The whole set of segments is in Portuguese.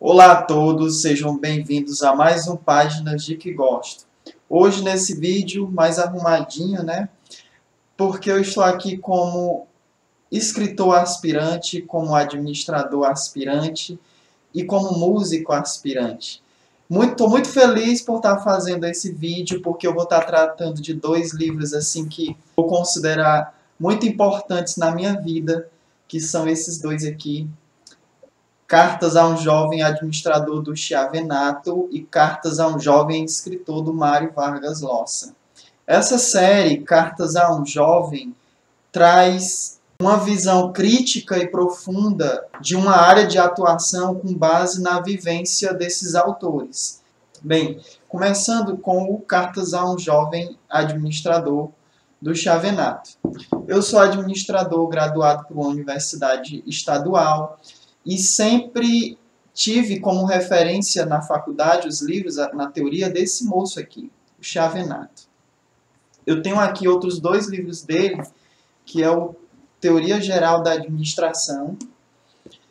Olá a todos, sejam bem-vindos a mais um Páginas de Que Gosto. Hoje nesse vídeo, mais arrumadinho, né? Porque eu estou aqui como escritor aspirante, como administrador aspirante e como músico aspirante. Estou muito feliz por estar fazendo esse vídeo, porque eu vou estar tratando de dois livros assim que vou considerar muito importantes na minha vida, que são esses dois aqui. Cartas a um jovem administrador do Chiavenato e Cartas a um jovem escritor do Mário Vargas Llosa. Essa série, Cartas a um Jovem, traz uma visão crítica e profunda de uma área de atuação com base na vivência desses autores. Bem, começando com o Cartas a um jovem administrador do Chiavenato. Eu sou administrador graduado por uma universidade estadual e sempre tive como referência na faculdade os livros, na teoria desse moço aqui, o Chiavenato. Eu tenho aqui outros dois livros dele, que é o Teoria Geral da Administração,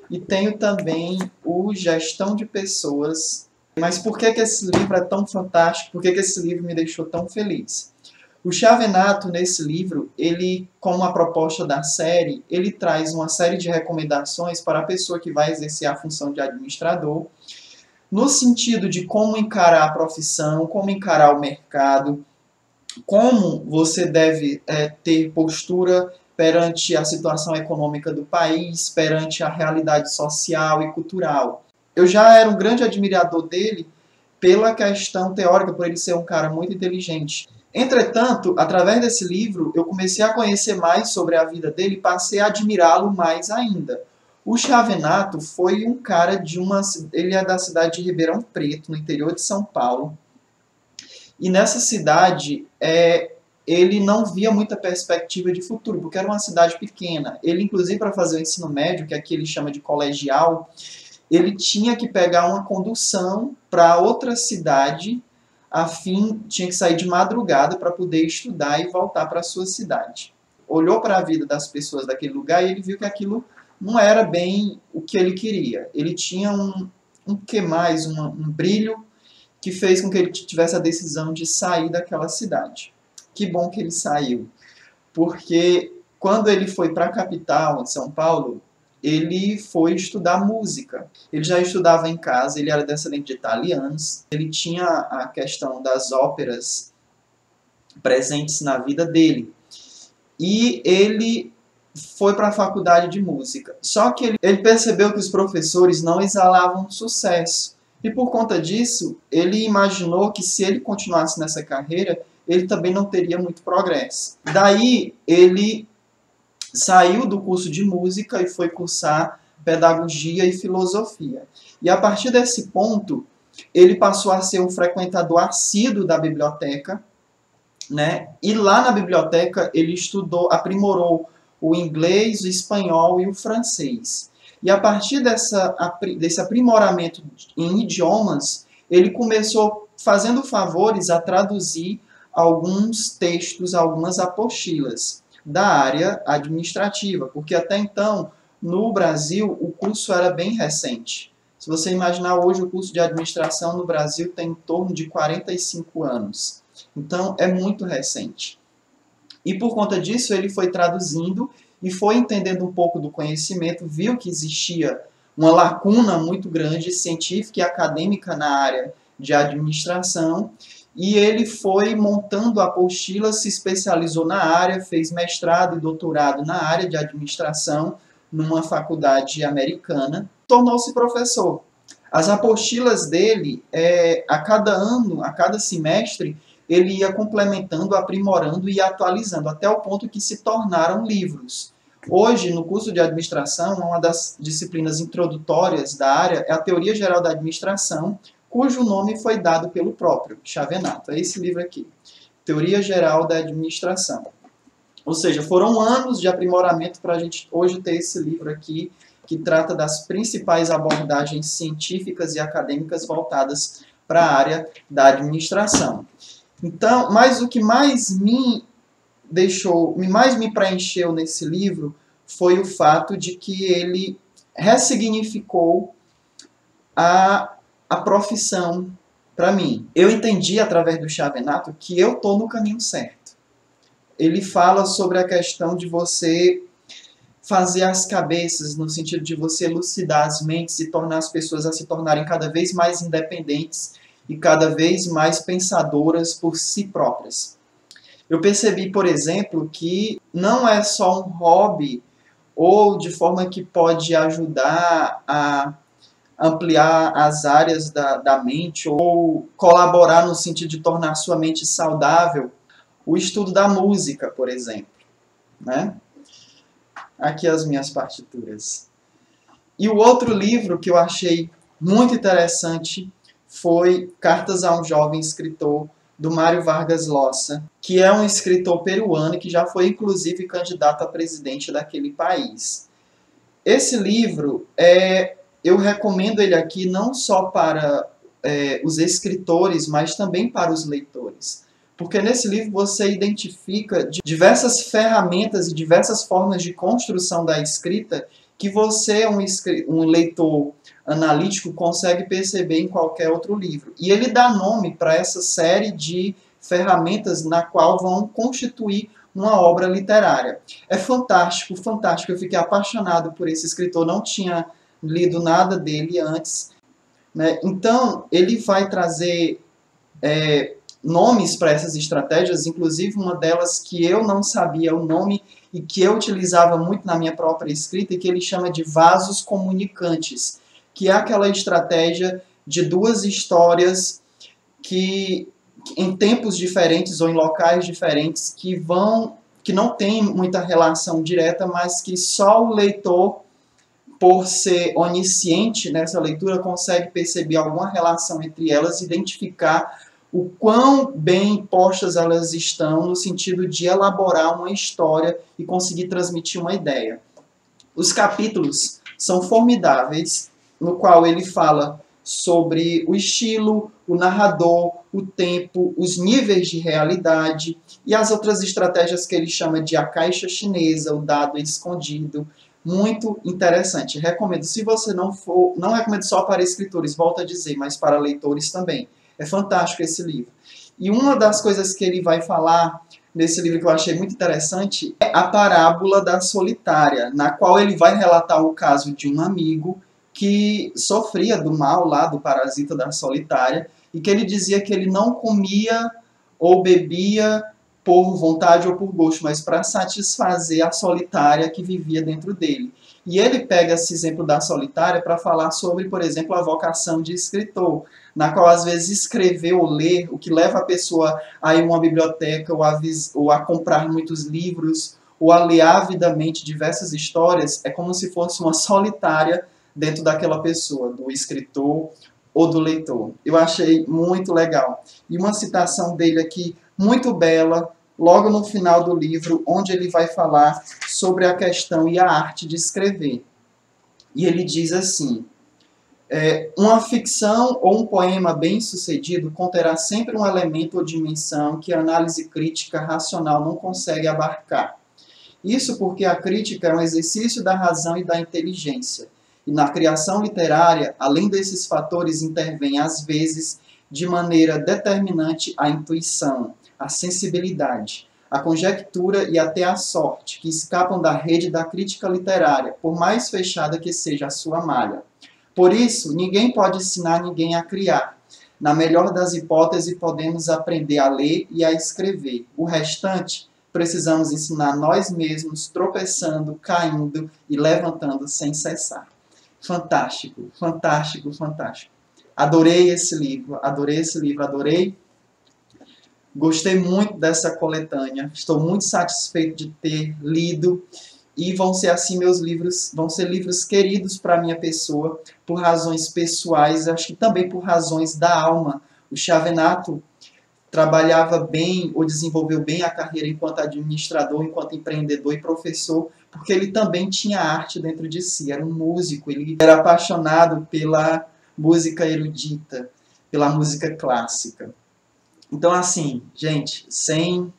e tenho também o Gestão de Pessoas. Mas por que esse livro é tão fantástico? Por que esse livro me deixou tão feliz? O Chiavenato, nesse livro, ele, como a proposta da série, ele traz uma série de recomendações para a pessoa que vai exercer a função de administrador, no sentido de como encarar a profissão, como encarar o mercado, como você deve ter postura perante a situação econômica do país, perante a realidade social e cultural. Eu já era um grande admirador dele pela questão teórica, por ele ser um cara muito inteligente. Entretanto, através desse livro, eu comecei a conhecer mais sobre a vida dele e passei a admirá-lo mais ainda. O Chiavenato foi um cara ele é da cidade de Ribeirão Preto, no interior de São Paulo. E nessa cidade, ele não via muita perspectiva de futuro, porque era uma cidade pequena. Ele, inclusive, para fazer o ensino médio, que aqui ele chama de colegial, ele tinha que pegar uma condução para outra cidade, tinha que sair de madrugada para poder estudar e voltar para a sua cidade. Olhou para a vida das pessoas daquele lugar e ele viu que aquilo não era bem o que ele queria. Ele tinha um brilho que fez com que ele tivesse a decisão de sair daquela cidade. Que bom que ele saiu, porque quando ele foi para a capital, em São Paulo, ele foi estudar música. Ele já estudava em casa, ele era descendente de italianos, ele tinha a questão das óperas presentes na vida dele. E ele foi para a faculdade de música. Só que ele percebeu que os professores não exalavam sucesso. E por conta disso, ele imaginou que se ele continuasse nessa carreira, ele também não teria muito progresso. Daí, ele saiu do curso de música e foi cursar pedagogia e filosofia. E a partir desse ponto, ele passou a ser um frequentador assíduo da biblioteca, né? E lá na biblioteca ele aprimorou o inglês, o espanhol e o francês. E a partir desse aprimoramento em idiomas, ele começou fazendo favores a traduzir alguns textos, algumas apostilas da área administrativa, porque até então, no Brasil, o curso era bem recente. Se você imaginar hoje, o curso de administração no Brasil tem em torno de 45 anos. Então, é muito recente. E por conta disso, ele foi traduzindo e foi entendendo um pouco do conhecimento, viu que existia uma lacuna muito grande científica e acadêmica na área de administração, e ele foi montando apostilas, se especializou na área, fez mestrado e doutorado na área de administração numa faculdade americana, tornou-se professor. As apostilas dele, a cada ano, a cada semestre, ele ia complementando, aprimorando e atualizando, até o ponto que se tornaram livros. Hoje, no curso de administração, uma das disciplinas introdutórias da área é a Teoria Geral da Administração, cujo nome foi dado pelo próprio Chiavenato. É esse livro aqui, Teoria Geral da Administração. Ou seja, foram anos de aprimoramento para a gente hoje ter esse livro aqui, que trata das principais abordagens científicas e acadêmicas voltadas para a área da administração. Então, mas o que mais me preencheu nesse livro foi o fato de que ele ressignificou a profissão para mim. Eu entendi através do Chavenato que eu estou no caminho certo. Ele fala sobre a questão de você fazer as cabeças, no sentido de você elucidar as mentes e tornar as pessoas a se tornarem cada vez mais independentes e cada vez mais pensadoras por si próprias. Eu percebi, por exemplo, que não é só um hobby ou de forma que pode ajudar a ampliar as áreas da mente ou colaborar no sentido de tornar sua mente saudável, o estudo da música, por exemplo, né? Aqui as minhas partituras. E o outro livro que eu achei muito interessante foi Cartas a um Jovem Escritor, do Mário Vargas Llosa, que é um escritor peruano que já foi inclusive candidato a presidente daquele país. Esse livro, eu recomendo ele aqui não só para os escritores, mas também para os leitores. Porque nesse livro você identifica diversas ferramentas e diversas formas de construção da escrita que você, um leitor analítico, consegue perceber em qualquer outro livro. E ele dá nome para essa série de ferramentas na qual vão constituir uma obra literária. É fantástico, fantástico. Eu fiquei apaixonado por esse escritor, não tinha lido nada dele antes, né? Então, ele vai trazer nomes para essas estratégias, inclusive uma delas que eu não sabia o nome e que eu utilizava muito na minha própria escrita, e que ele chama de vasos comunicantes, que é aquela estratégia de duas histórias que em tempos diferentes ou em locais diferentes que não tem muita relação direta, mas que só o leitor, por ser onisciente nessa leitura, consegue perceber alguma relação entre elas, identificar o quão bem postas elas estão no sentido de elaborar uma história e conseguir transmitir uma ideia. Os capítulos são formidáveis, no qual ele fala sobre o estilo, o narrador, o tempo, os níveis de realidade e as outras estratégias que ele chama de a caixa chinesa, o dado escondido. Muito interessante. Recomendo. Se você não recomendo só para escritores, volto a dizer, mas para leitores também. É fantástico esse livro. E uma das coisas que ele vai falar nesse livro que eu achei muito interessante é a parábola da solitária, na qual ele vai relatar o caso de um amigo que sofria do mal lá, do parasita da solitária, e que ele dizia que ele não comia ou bebia por vontade ou por gosto, mas para satisfazer a solitária que vivia dentro dele. E ele pega esse exemplo da solitária para falar sobre, por exemplo, a vocação de escritor, na qual às vezes escrever ou ler, o que leva a pessoa a ir a uma biblioteca ou a comprar muitos livros, ou a ler avidamente diversas histórias, é como se fosse uma solitária dentro daquela pessoa, do escritor ou do leitor. Eu achei muito legal. E uma citação dele aqui, muito bela, logo no final do livro, onde ele vai falar sobre a questão e a arte de escrever. E ele diz assim: uma ficção ou um poema bem-sucedido conterá sempre um elemento ou dimensão que a análise crítica racional não consegue abarcar. Isso porque a crítica é um exercício da razão e da inteligência. E na criação literária, além desses fatores, intervém, às vezes, de maneira determinante, a intuição, a sensibilidade, a conjectura e até a sorte, que escapam da rede da crítica literária, por mais fechada que seja a sua malha. Por isso, ninguém pode ensinar ninguém a criar. Na melhor das hipóteses, podemos aprender a ler e a escrever. O restante, precisamos ensinar nós mesmos, tropeçando, caindo e levantando sem cessar. Fantástico, fantástico, fantástico. Adorei esse livro, adorei. Gostei muito dessa coletânea, estou muito satisfeito de ter lido, e vão ser assim meus livros, vão ser livros queridos para a minha pessoa, por razões pessoais, acho que também por razões da alma. O Chavenato trabalhava bem, ou desenvolveu bem a carreira enquanto administrador, enquanto empreendedor e professor, porque ele também tinha arte dentro de si, era um músico, ele era apaixonado pela música erudita, pela música clássica. Então, assim, gente, sem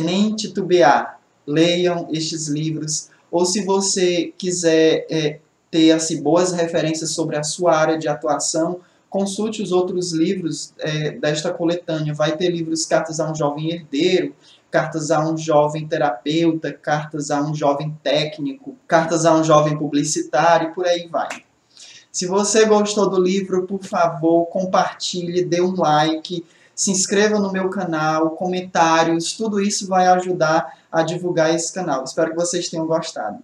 nem titubear, leiam estes livros, ou se você quiser ter assim, boas referências sobre a sua área de atuação, consulte os outros livros desta coletânea. Vai ter livros Cartas a um Jovem Herdeiro, Cartas a um Jovem Terapeuta, Cartas a um Jovem Técnico, Cartas a um Jovem Publicitário, e por aí vai. Se você gostou do livro, por favor, compartilhe, dê um like, se inscreva no meu canal, comentários, tudo isso vai ajudar a divulgar esse canal. Espero que vocês tenham gostado.